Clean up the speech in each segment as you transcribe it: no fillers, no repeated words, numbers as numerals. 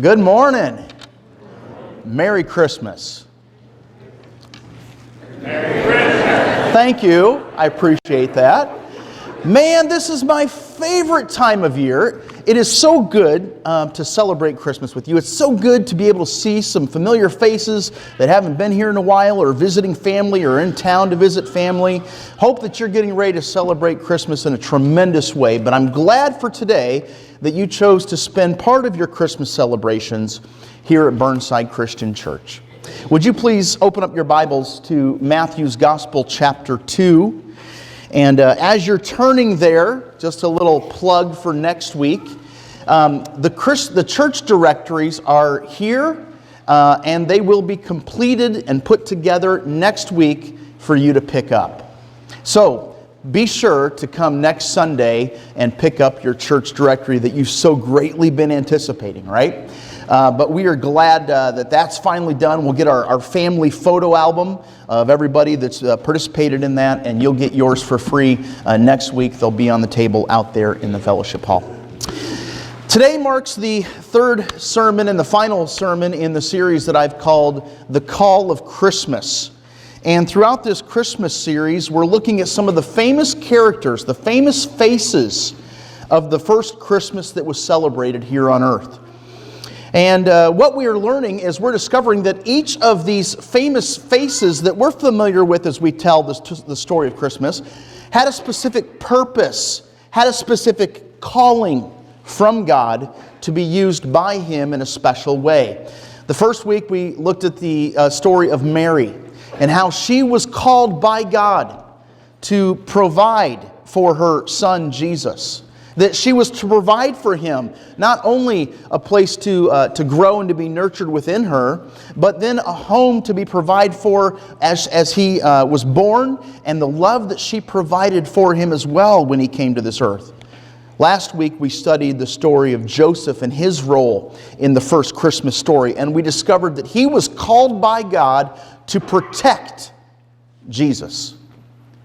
Good morning. Merry Christmas. Merry Christmas. Thank you. I appreciate that. Man, this is my favorite time of year. It is so good to celebrate Christmas with you. It's so good to be able to see some familiar faces that haven't been here in a while, or visiting family, or in town to visit family. Hope that you're getting ready to celebrate Christmas in a tremendous way. But I'm glad for today that you chose to spend part of your Christmas celebrations here at Burnside Christian Church. Would you please open up your Bibles to Matthew's Gospel, chapter 2. And as you're turning there, just a little plug for next week. The church directories are here, and they will be completed and put together next week for you to pick up. So be sure to come next Sunday and pick up your church directory that you've so greatly been anticipating, right? But we are glad that that's finally done. We'll get our family photo album of everybody that's participated in that, and you'll get yours for free next week. They'll be on the table out there in the fellowship hall. Today marks the third sermon and the final sermon in the series that I've called The Call of Christmas. And throughout this Christmas series, we're looking at some of the famous characters, the famous faces of the first Christmas that was celebrated here on earth. And what we are learning is we're discovering that each of these famous faces that we're familiar with as we tell the story of Christmas had a specific purpose, had a specific calling from God to be used by Him in a special way. The first week we looked at the story of Mary and how she was called by God to provide for her son Jesus. That she was to provide for him not only a place to grow and to be nurtured within her, but then a home to be provided for as he was born, and the love that she provided for him as well when he came to this earth. Last week we studied the story of Joseph and his role in the first Christmas story, and we discovered that he was called by God to protect Jesus.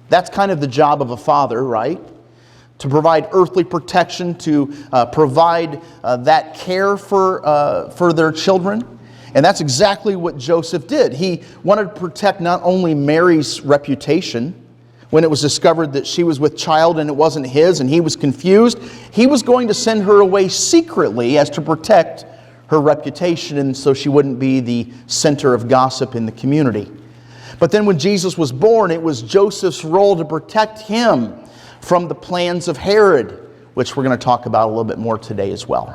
That's kind of the job of a father, right? To provide earthly protection, to provide that care for their children. And that's exactly what Joseph did. He wanted to protect not only Mary's reputation, when it was discovered that she was with child and it wasn't his and he was confused, he was going to send her away secretly as to protect her reputation, and so she wouldn't be the center of gossip in the community. But then when Jesus was born, it was Joseph's role to protect him from the plans of Herod, which we're going to talk about a little bit more today as well.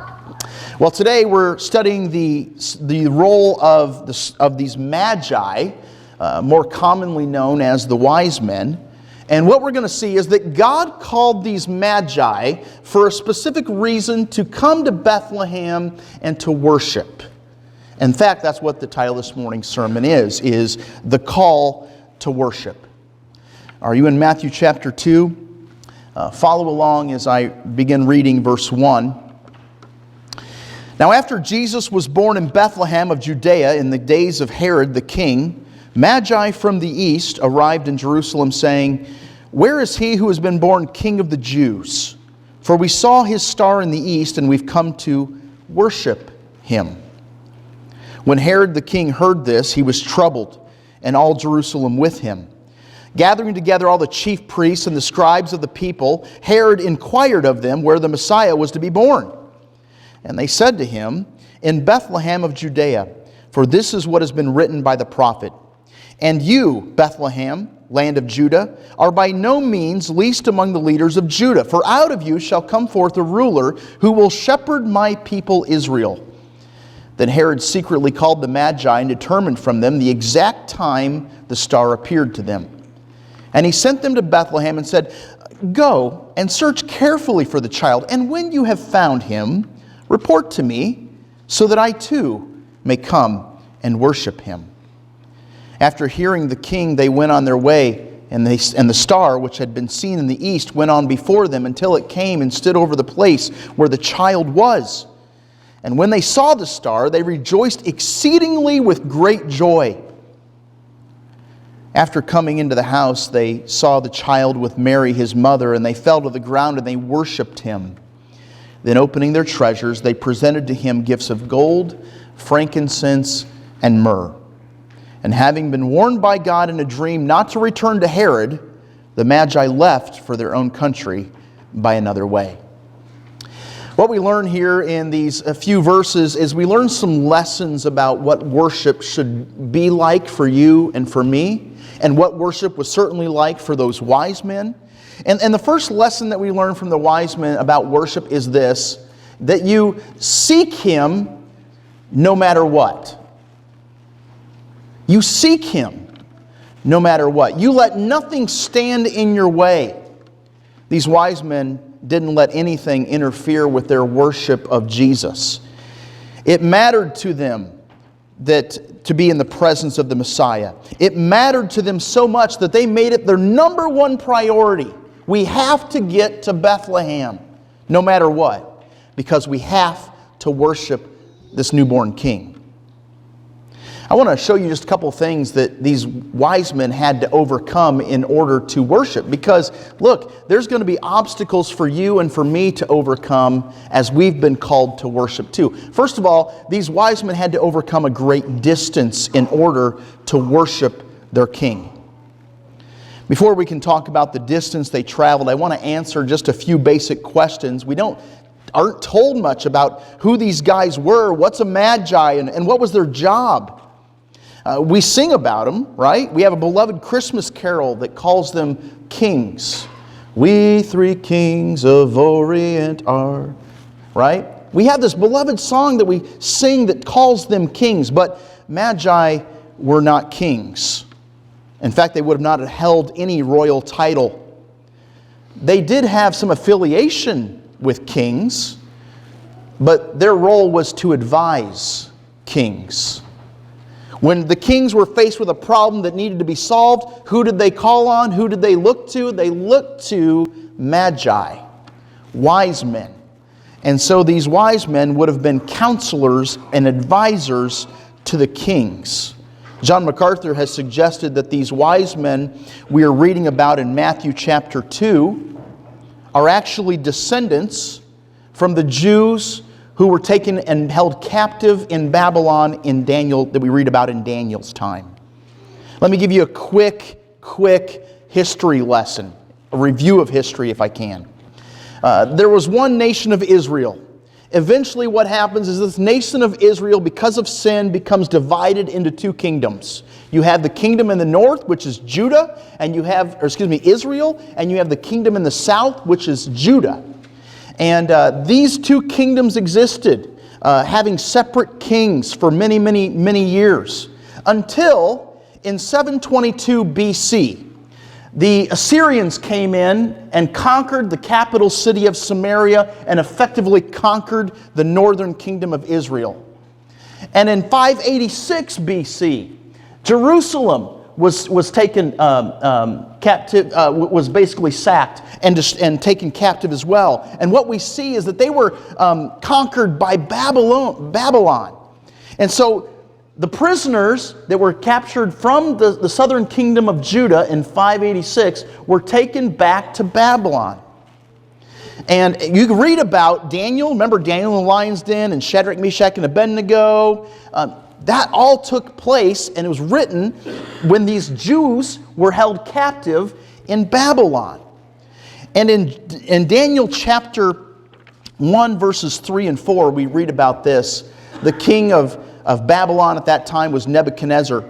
Well, today we're studying the role of these Magi, more commonly known as the wise men. And what we're going to see is that God called these Magi for a specific reason to come to Bethlehem and to worship. In fact, that's what the title of this morning's sermon is the call to worship. Are you in Matthew chapter 2? Follow along as I begin reading verse 1. Now after Jesus was born in Bethlehem of Judea in the days of Herod the king, Magi from the east arrived in Jerusalem, saying, "Where is he who has been born King of the Jews? For we saw his star in the east, and we've come to worship him." When Herod the king heard this, he was troubled, and all Jerusalem with him. Gathering together all the chief priests and the scribes of the people, Herod inquired of them where the Messiah was to be born. And they said to him, "In Bethlehem of Judea, for this is what has been written by the prophet. And you, Bethlehem, land of Judah, are by no means least among the leaders of Judah, for out of you shall come forth a ruler who will shepherd my people Israel." Then Herod secretly called the Magi and determined from them the exact time the star appeared to them. And he sent them to Bethlehem and said, "Go and search carefully for the child, and when you have found him, report to me, so that I too may come and worship him." After hearing the king, they went on their way, and the star, which had been seen in the east, went on before them until it came and stood over the place where the child was. And when they saw the star, they rejoiced exceedingly with great joy. After coming into the house, they saw the child with Mary, his mother, and they fell to the ground and they worshipped him. Then opening their treasures, they presented to him gifts of gold, frankincense, and myrrh. And having been warned by God in a dream not to return to Herod, the Magi left for their own country by another way. What we learn here in these few verses is we learn some lessons about what worship should be like for you and for me, and what worship was certainly like for those wise men. And the first lesson that we learn from the wise men about worship is this, that you seek Him no matter what. You seek Him no matter what. You let nothing stand in your way. These wise men didn't let anything interfere with their worship of Jesus. It mattered to them to be in the presence of the Messiah. It mattered to them so much that they made it their number one priority. We have to get to Bethlehem, no matter what, because we have to worship this newborn King. I want to show you just a couple of things that these wise men had to overcome in order to worship. Because, look, there's going to be obstacles for you and for me to overcome as we've been called to worship too. First of all, these wise men had to overcome a great distance in order to worship their King. Before we can talk about the distance they traveled, I want to answer just a few basic questions. We aren't told much about who these guys were, what's a Magi, and what was their job. We sing about them, right? We have a beloved Christmas carol that calls them kings. We three kings of Orient are, right? We have this beloved song that we sing that calls them kings, but Magi were not kings. In fact, they would have not held any royal title. They did have some affiliation with kings, but their role was to advise kings. When the kings were faced with a problem that needed to be solved, who did they call on? Who did they look to? They looked to Magi, wise men. And so these wise men would have been counselors and advisors to the kings. John MacArthur has suggested that these wise men we are reading about in Matthew chapter 2 are actually descendants from the Jews who were taken and held captive in Babylon in Daniel, that we read about in Daniel's time. Let me give you a quick history lesson, a review of history if I can. There was one nation of Israel. Eventually what happens is this nation of Israel, because of sin, becomes divided into two kingdoms. You have the kingdom in the north, which is Judah, and Israel, and you have the kingdom in the south, which is Judah. And these two kingdoms existed, having separate kings for many years, until in 722 BC, the Assyrians came in and conquered the capital city of Samaria and effectively conquered the northern kingdom of Israel. And in 586 BC, Jerusalem was taken captive, was basically sacked and taken captive as well. And what we see is that they were conquered by Babylon. And so the prisoners that were captured from the southern kingdom of Judah in 586 were taken back to Babylon. And you can read about Daniel. Remember Daniel in the lion's den and Shadrach, Meshach, and Abednego. That all took place, and it was written when these Jews were held captive in Babylon. And in Daniel chapter 1, verses 3 and 4, we read about this. The king of Babylon at that time was Nebuchadnezzar.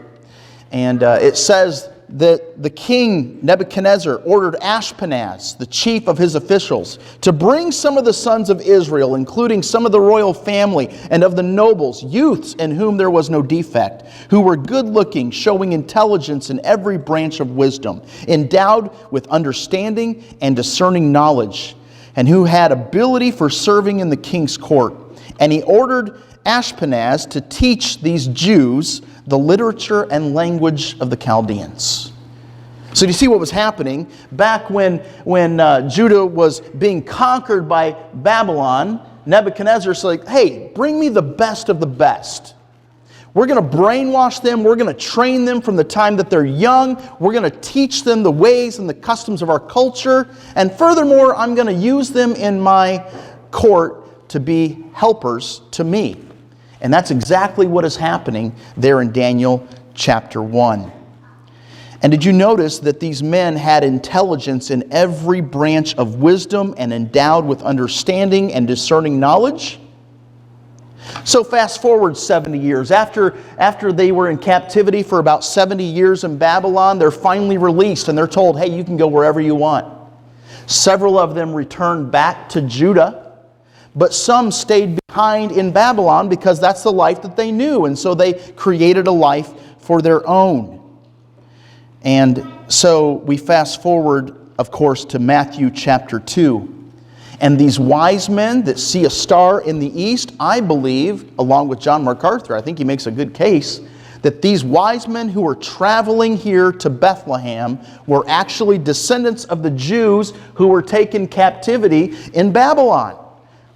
And it says that the king Nebuchadnezzar ordered Ashpenaz, the chief of his officials, to bring some of the sons of Israel, including some of the royal family and of the nobles, youths in whom there was no defect, who were good-looking, showing intelligence in every branch of wisdom, endowed with understanding and discerning knowledge, and who had ability for serving in the king's court. And he ordered Ashpenaz to teach these Jews the literature and language of the Chaldeans. So do you see what was happening? Back when Judah was being conquered by Babylon, Nebuchadnezzar said, hey, bring me the best of the best. We're going to brainwash them. We're going to train them from the time that they're young. We're going to teach them the ways and the customs of our culture. And furthermore, I'm going to use them in my court to be helpers to me. And that's exactly what is happening there in Daniel chapter 1. And did you notice that these men had intelligence in every branch of wisdom and endowed with understanding and discerning knowledge? So fast forward 70 years. After they were in captivity for about 70 years in Babylon, they're finally released and they're told, hey, you can go wherever you want. Several of them returned back to Judah, but some stayed behind in Babylon because that's the life that they knew. And so they created a life for their own. And so we fast forward, of course, to Matthew chapter 2. And these wise men that see a star in the east, I believe, along with John MacArthur, I think he makes a good case, that these wise men who were traveling here to Bethlehem were actually descendants of the Jews who were taken captivity in Babylon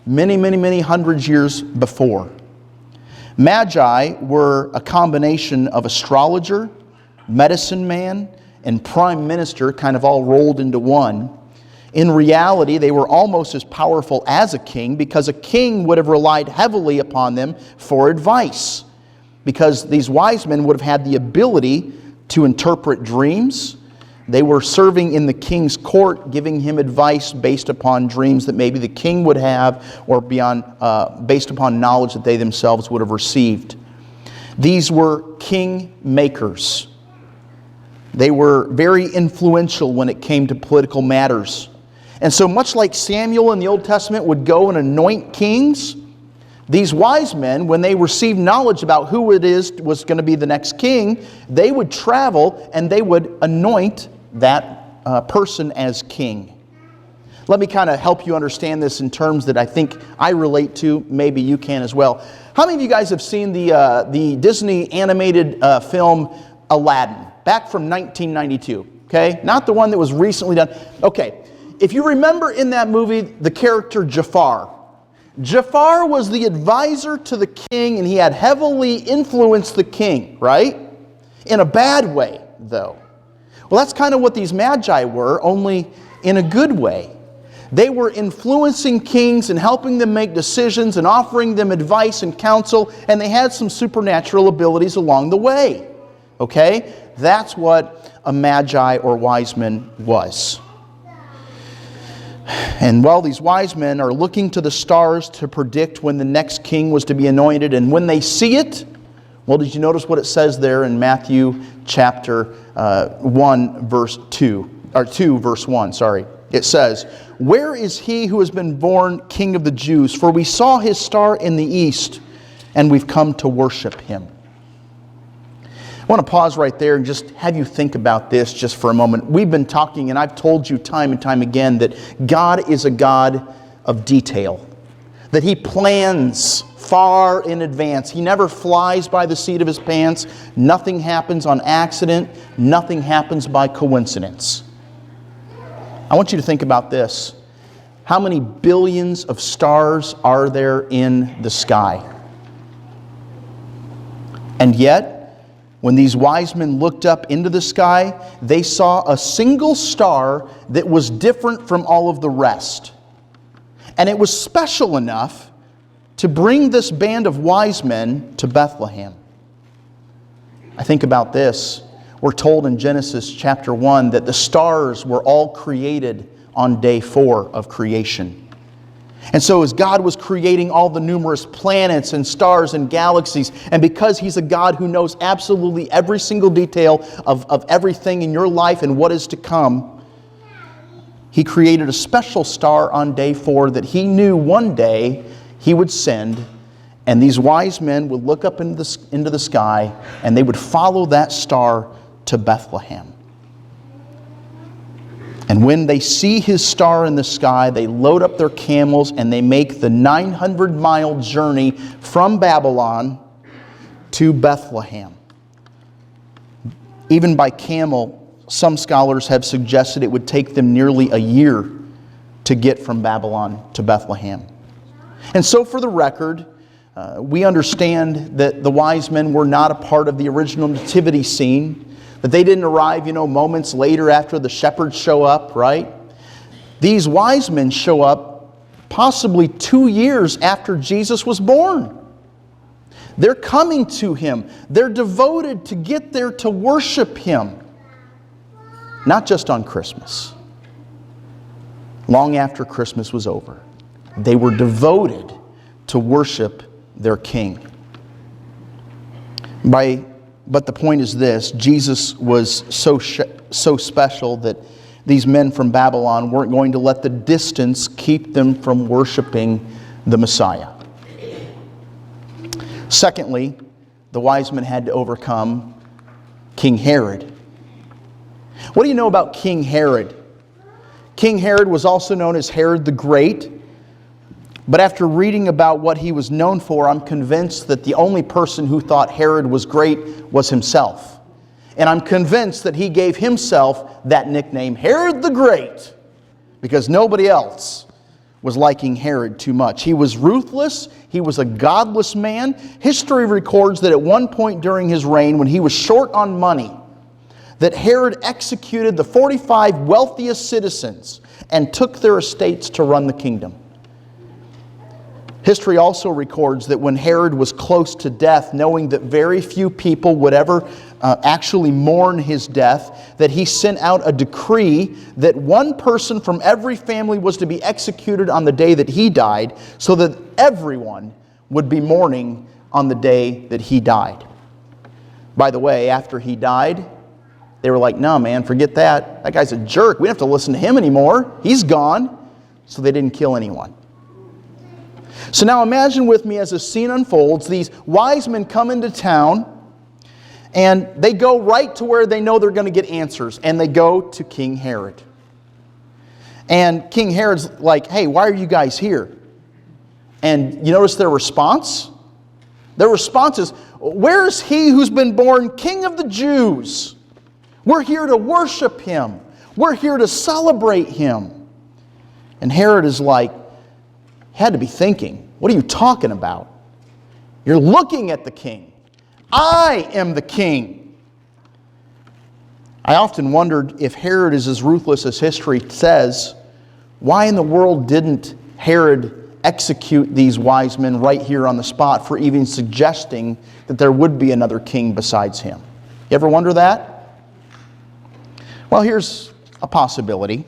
many hundreds years before. Magi were a combination of astrologer, medicine man, and prime minister, kind of all rolled into one. In reality, they were almost as powerful as a king, because a king would have relied heavily upon them for advice, because these wise men would have had the ability to interpret dreams. They were serving in the king's court, giving him advice based upon dreams that maybe the king would have, or based upon knowledge that they themselves would have received. These were king makers. They were very influential when it came to political matters. And so much like Samuel in the Old Testament would go and anoint kings, these wise men, when they received knowledge about who it is was going to be the next king, they would travel and they would anoint that person as king. Let me kind of help you understand this in terms that I think I relate to. Maybe you can as well. How many of you guys have seen the Disney animated film Aladdin? Back from 1992, okay? Not the one that was recently done. Okay, if you remember in that movie, the character Jafar. Jafar was the advisor to the king, and he had heavily influenced the king, right? In a bad way, though. Well, that's kind of what these Magi were, only in a good way. They were influencing kings and helping them make decisions and offering them advice and counsel, and they had some supernatural abilities along the way, okay? That's what a Magi or wise man was. And while these wise men are looking to the stars to predict when the next king was to be anointed, and when they see it, well, did you notice what it says there in Matthew chapter 1, verse 2, or 2, verse 1, sorry. It says, "Where is he who has been born King of the Jews? For we saw his star in the east, and we've come to worship him." I want to pause right there and just have you think about this just for a moment. We've been talking, and I've told you time and time again, that God is a God of detail. That He plans far in advance. He never flies by the seat of His pants. Nothing happens on accident. Nothing happens by coincidence. I want you to think about this. How many billions of stars are there in the sky? And yet, when these wise men looked up into the sky, they saw a single star that was different from all of the rest. And it was special enough to bring this band of wise men to Bethlehem. I think about this. We're told in Genesis chapter 1 that the stars were all created on day 4 of creation. And so as God was creating all the numerous planets and stars and galaxies, and because He's a God who knows absolutely every single detail of everything in your life and what is to come, He created a special star on day 4 that He knew one day He would send, and these wise men would look up into the sky, and they would follow that star to Bethlehem. And when they see His star in the sky, they load up their camels and they make the 900-mile journey from Babylon to Bethlehem. Even by camel, some scholars have suggested it would take them nearly a year to get from Babylon to Bethlehem. And so for the record, we understand that the wise men were not a part of the original nativity scene, that they didn't arrive, moments later after the shepherds show up, right? These wise men show up possibly 2 years after Jesus was born. They're coming to Him. They're devoted to get there to worship Him. Not just on Christmas. Long after Christmas was over, they were devoted to worship their King. But the point is this: Jesus was so special that these men from Babylon weren't going to let the distance keep them from worshiping the Messiah. Secondly, the wise men had to overcome King Herod. What do you know about King Herod? King Herod was also known as Herod the Great. But after reading about what he was known for, I'm convinced that the only person who thought Herod was great was himself. And I'm convinced that he gave himself that nickname, Herod the Great, because nobody else was liking Herod too much. He was ruthless. He was a godless man. History records that at one point during his reign, when he was short on money, that Herod executed the 45 wealthiest citizens and took their estates to run the kingdom. History also records that when Herod was close to death, knowing that very few people would ever actually mourn his death, that he sent out a decree that one person from every family was to be executed on the day that he died, so that everyone would be mourning on the day that he died. By the way, after he died, they were like, "No, man, forget that. That guy's a jerk. We don't have to listen to him anymore. He's gone." So they didn't kill anyone. So now imagine with me as the scene unfolds, these wise men come into town and they go right to where they know they're going to get answers, and they go to King Herod. And King Herod's like, "Hey, why are you guys here?" And you notice their response? Their response is, "Where is he who's been born King of the Jews? We're here to worship him. We're here to celebrate him." And Herod is like, had to be thinking, "What are you talking about? You're looking at the king. I am the king." I often wondered, if Herod is as ruthless as history says, why in the world didn't Herod execute these wise men right here on the spot for even suggesting that there would be another king besides him? You ever wonder that? Well, here's a possibility.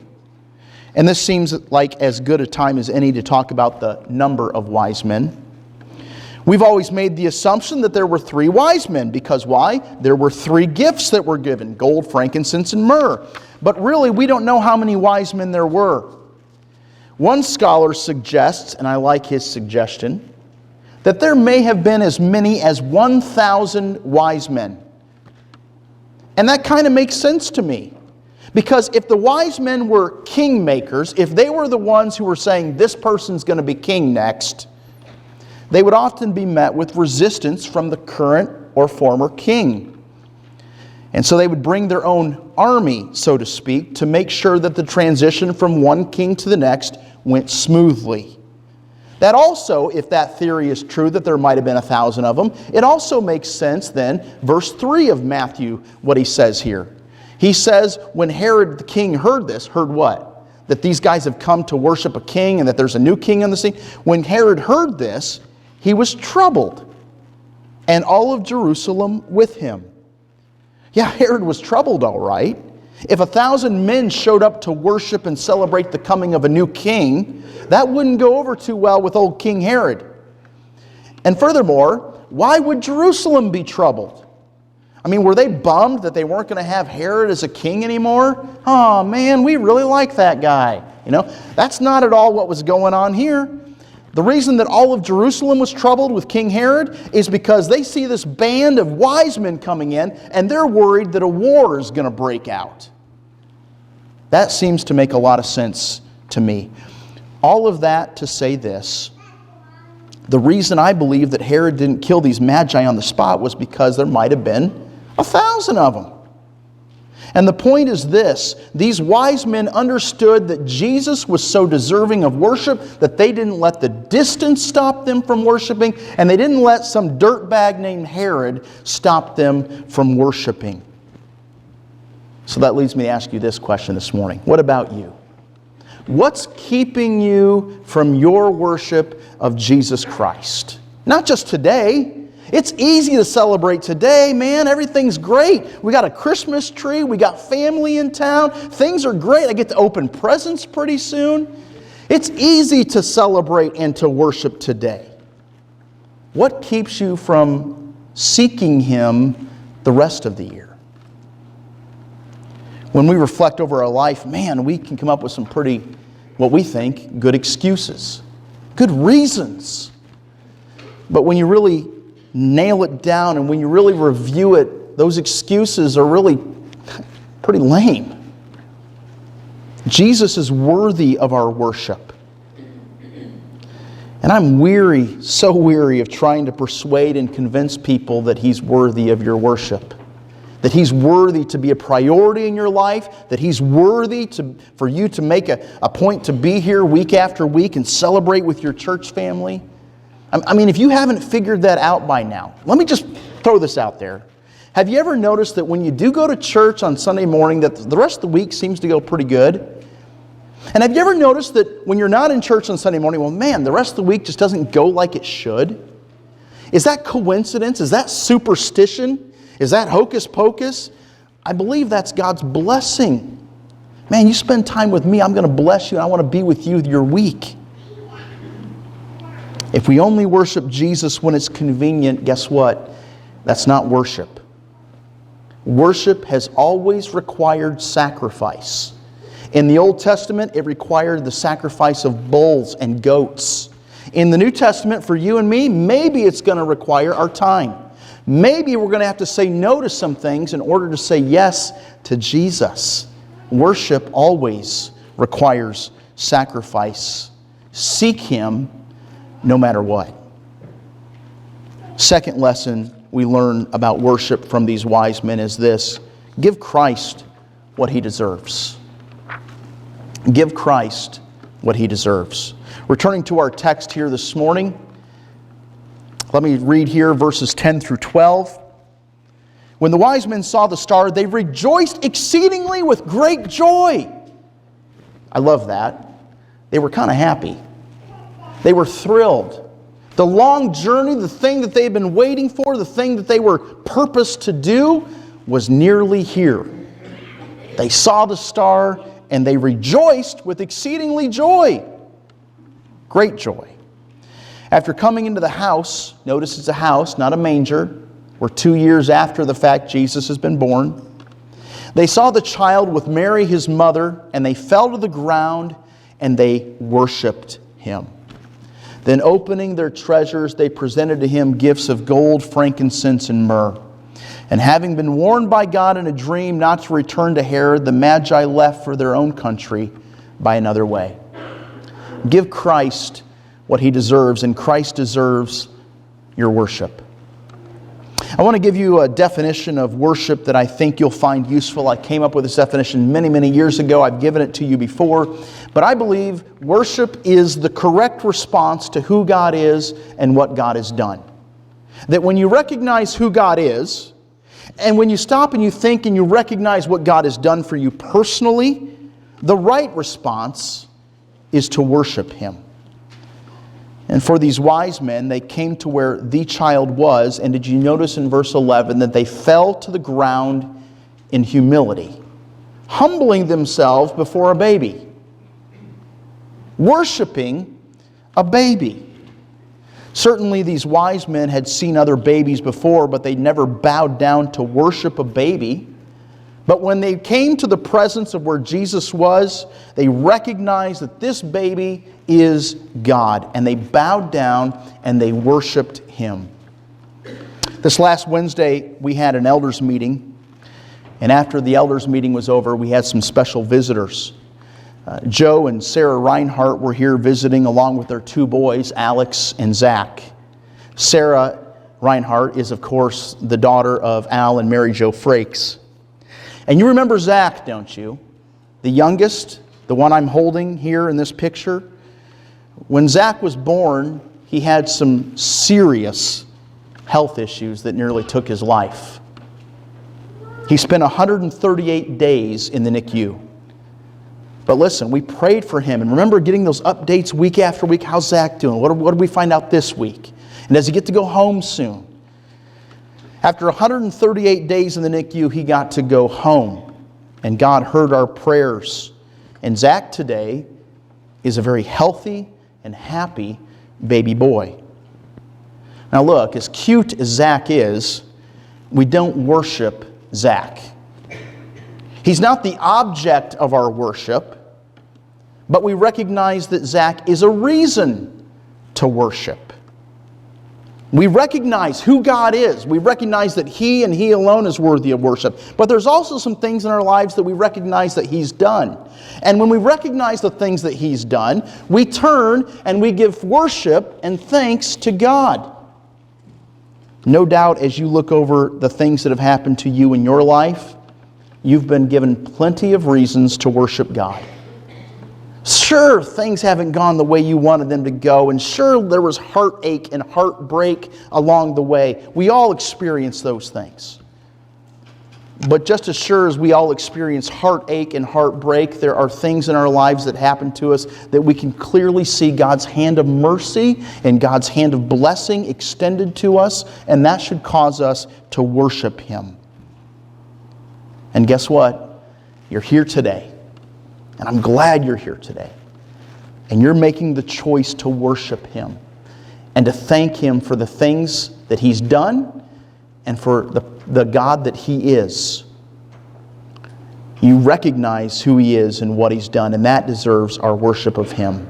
And this seems like as good a time as any to talk about the number of wise men. We've always made the assumption that there were 3 wise men, because why? There were 3 gifts that were given: gold, frankincense, and myrrh. But really, we don't know how many wise men there were. One scholar suggests, and I like his suggestion, that there may have been as many as 1,000 wise men. And that kind of makes sense to me. Because if the wise men were kingmakers, if they were the ones who were saying this person's going to be king next, they would often be met with resistance from the current or former king. And so they would bring their own army, so to speak, to make sure that the transition from one king to the next went smoothly. That also, if that theory is true, that there might have been 1,000 of them, it also makes sense then, verse 3 of Matthew, what he says here. He says, when Herod the king heard this, heard what? That these guys have come to worship a king and that there's a new king on the scene. When Herod heard this, he was troubled, and all of Jerusalem with him. Yeah, Herod was troubled, all right. If 1,000 men showed up to worship and celebrate the coming of a new king, that wouldn't go over too well with old King Herod. And furthermore, why would Jerusalem be troubled? I mean, were they bummed that they weren't going to have Herod as a king anymore? Oh man, we really like that guy. You know, that's not at all what was going on here. The reason that all of Jerusalem was troubled with King Herod is because they see this band of wise men coming in, and they're worried that a war is going to break out. That seems to make a lot of sense to me. All of that to say this: the reason I believe that Herod didn't kill these Magi on the spot was because there might have been 1,000 of them. And the point is this: these wise men understood that Jesus was so deserving of worship that they didn't let the distance stop them from worshiping, and they didn't let some dirtbag named Herod stop them from worshiping. So that leads me to ask you this question this morning. What about you? What's keeping you from your worship of Jesus Christ? Not just today. It's easy to celebrate today, man. Everything's great. We got a Christmas tree. We got family in town. Things are great. I get to open presents pretty soon. It's easy to celebrate and to worship today. What keeps you from seeking Him the rest of the year? When we reflect over our life, man, we can come up with some pretty, what we think, good excuses, good reasons. But when you really nail it down and when you really review it, those excuses are really pretty lame. Jesus is worthy of our worship. And I'm weary, so weary of trying to persuade and convince people that He's worthy of your worship. That He's worthy to be a priority in your life. That He's worthy for you to make a point to be here week after week and celebrate with your church family. I mean, if you haven't figured that out by now, let me just throw this out there. Have you ever noticed that when you do go to church on Sunday morning, that the rest of the week seems to go pretty good? And have you ever noticed that when you're not in church on Sunday morning, well, man, the rest of the week just doesn't go like it should? Is that coincidence? Is that superstition? Is that hocus pocus? I believe that's God's blessing. Man, you spend time with me, I'm going to bless you, and I want to be with you your week. If we only worship Jesus when it's convenient, guess what? That's not worship. Worship has always required sacrifice. In the Old Testament, it required the sacrifice of bulls and goats. In the New Testament, for you and me, maybe it's going to require our time. Maybe we're going to have to say no to some things in order to say yes to Jesus. Worship always requires sacrifice. Seek Him no matter what. Second lesson we learn about worship from these wise men is this: give Christ what He deserves. Give Christ what He deserves. Returning to our text here this morning, let me read here verses 10 through 12. When the wise men saw the star, they rejoiced exceedingly with great joy. I love that. They were kind of happy. They were thrilled. The long journey, the thing that they had been waiting for, the thing that they were purposed to do, was nearly here. They saw the star and they rejoiced with exceedingly joy. Great joy. After coming into the house, notice it's a house, not a manger. We're 2 years after the fact Jesus has been born. They saw the child with Mary his mother, and they fell to the ground and they worshiped Him. Then opening their treasures, they presented to Him gifts of gold, frankincense, and myrrh. And having been warned by God in a dream not to return to Herod, the Magi left for their own country by another way. Give Christ what He deserves, and Christ deserves your worship. I want to give you a definition of worship that I think you'll find useful. I came up with this definition many, many years ago. I've given it to you before. But I believe worship is the correct response to who God is and what God has done. That when you recognize who God is, and when you stop and you think and you recognize what God has done for you personally, the right response is to worship Him. And for these wise men, they came to where the child was, and did you notice in verse 11 that they fell to the ground in humility, humbling themselves before a baby, worshiping a baby. Certainly these wise men had seen other babies before, but they never bowed down to worship a baby. But when they came to the presence of where Jesus was, they recognized that this baby is God. And they bowed down and they worshiped Him. This last Wednesday, we had an elders meeting. And after the elders meeting was over, we had some special visitors. Joe and Sarah Reinhardt were here visiting along with their 2 boys, Alex and Zach. Sarah Reinhardt is, of course, the daughter of Al and Mary Jo Frakes. And you remember Zach, don't you? The youngest, the one I'm holding here in this picture. When Zach was born, he had some serious health issues that nearly took his life. He spent 138 days in the NICU. But listen, we prayed for him. And remember getting those updates week after week. How's Zach doing? What did we find out this week? And does he get to go home soon? After 138 days in the NICU, he got to go home. And God heard our prayers. And Zach today is a very healthy and happy baby boy. Now look, as cute as Zach is, we don't worship Zach. He's not the object of our worship, but we recognize that Zach is a reason to worship. We recognize who God is. We recognize that He and He alone is worthy of worship. But there's also some things in our lives that we recognize that He's done. And when we recognize the things that He's done, we turn and we give worship and thanks to God. No doubt as you look over the things that have happened to you in your life, you've been given plenty of reasons to worship God. Sure, things haven't gone the way you wanted them to go, and sure, there was heartache and heartbreak along the way. We all experience those things. But just as sure as we all experience heartache and heartbreak, there are things in our lives that happen to us that we can clearly see God's hand of mercy and God's hand of blessing extended to us, and that should cause us to worship Him. And guess what? You're here today. And I'm glad you're here today. And you're making the choice to worship Him and to thank Him for the things that He's done and for the God that He is. You recognize who He is and what He's done, and that deserves our worship of Him.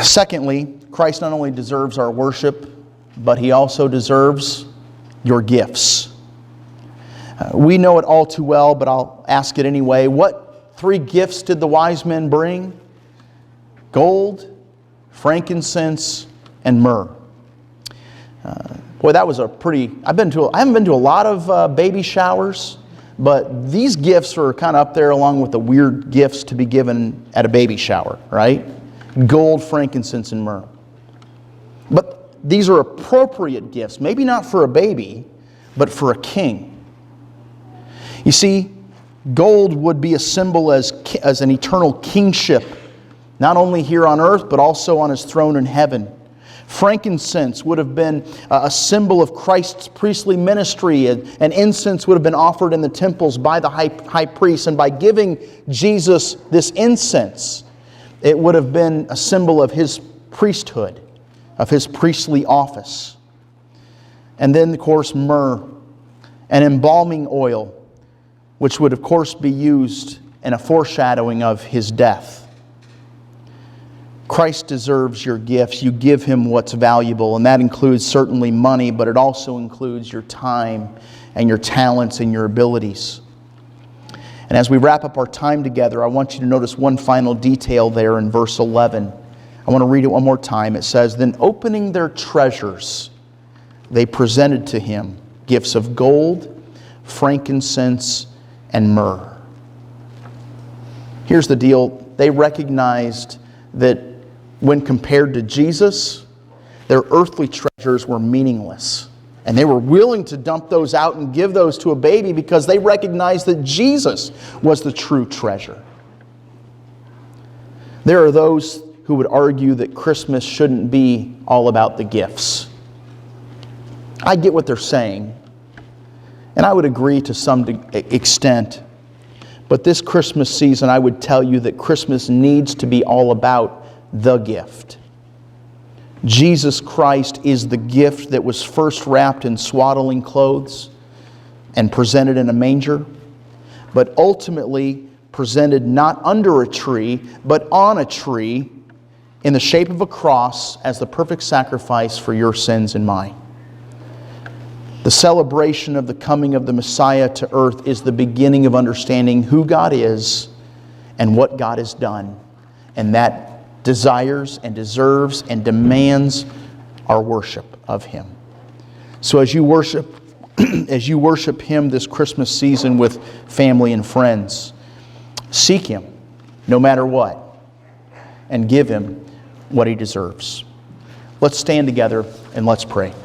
Secondly, Christ not only deserves our worship, but He also deserves your gifts. We know it all too well, but I'll ask it anyway. What 3 gifts did the wise men bring? Gold, frankincense, and myrrh. Boy, that was a pretty... I haven't been to a lot of baby showers, but these gifts are kind of up there along with the weird gifts to be given at a baby shower, right? Gold, frankincense, and myrrh. But these are appropriate gifts, maybe not for a baby, but for a king. You see, gold would be a symbol as an eternal kingship, not only here on earth, but also on His throne in heaven. Frankincense would have been a symbol of Christ's priestly ministry, and incense would have been offered in the temples by the high priest. And by giving Jesus this incense, it would have been a symbol of His priesthood, of His priestly office. And then, of course, myrrh, an embalming oil, which would, of course, be used in a foreshadowing of His death. Christ deserves your gifts. You give Him what's valuable, and that includes certainly money, but it also includes your time and your talents and your abilities. And as we wrap up our time together, I want you to notice one final detail there in verse 11. I want to read it one more time. It says, "Then opening their treasures, they presented to Him gifts of gold, frankincense, and myrrh." Here's the deal. They recognized that when compared to Jesus, their earthly treasures were meaningless. And they were willing to dump those out and give those to a baby because they recognized that Jesus was the true treasure. There are those who would argue that Christmas shouldn't be all about the gifts. I get what they're saying. And I would agree to some extent. But this Christmas season, I would tell you that Christmas needs to be all about the gift. Jesus Christ is the gift that was first wrapped in swaddling clothes and presented in a manger, but ultimately presented not under a tree, but on a tree in the shape of a cross as the perfect sacrifice for your sins and mine. The celebration of the coming of the Messiah to earth is the beginning of understanding who God is and what God has done. And that desires and deserves and demands our worship of Him. So as you worship Him this Christmas season with family and friends, seek Him no matter what and give Him what He deserves. Let's stand together and let's pray.